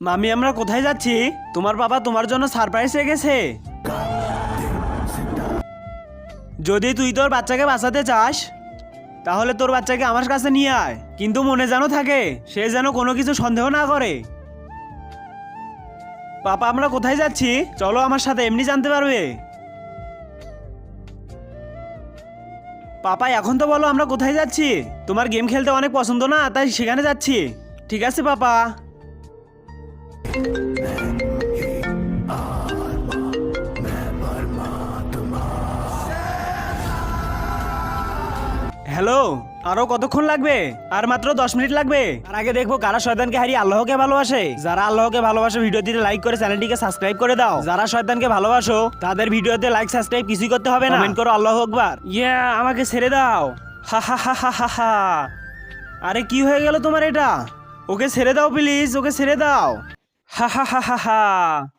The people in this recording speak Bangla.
মামি আমরা কোথায় যাচ্ছি? তোমার বাবা তোমার জন্য সারপ্রাইজ রেখেছে। যদি তুই তোর বাচ্চাকে বাঁচাতে চাস তাহলে তোর বাচ্চাকে আমার কাছে নিয়ে আয়, কিন্তু মনে যেন থাকে সে যেন কোনো কিছু সন্দেহ না করে। পাপা আমরা কোথায় যাচ্ছি? চলো আমার সাথে, এমনি জানতে পারবে। পাপা এখন তো বলো আমরা কোথায় যাচ্ছি? তোমার গেম খেলতে অনেক পছন্দ না, তাই সেখানে যাচ্ছি। ঠিক আছে পাপা। হ্যালো, আরো কতক্ষণ লাগবে? আর মাত্র 10 মিনিট লাগবে। তার আগে দেখবো কারা শয়তানকে হারিয়ে আল্লাহকে ভালোবাসে। যারা আল্লাহকে ভালোবাসে ভিডিওটিতে লাইক করে চ্যানেলটিকে সাবস্ক্রাইব করে দাও। যারা শয়তানকে ভালোবাসো তাদের ভিডিওতে লাইক সাবস্ক্রাইব কিছুই করতে হবে না, কমেন্ট করো আল্লাহু আকবার। ইয়া আমাকে ছেড়ে দাও। হা হা হা হা হা হা। আরে কি হয়ে গেল তোমার এটা? ওকে ছেড়ে দাও প্লিজ, ওকে ছেড়ে দাও। হা হা হা হা হা।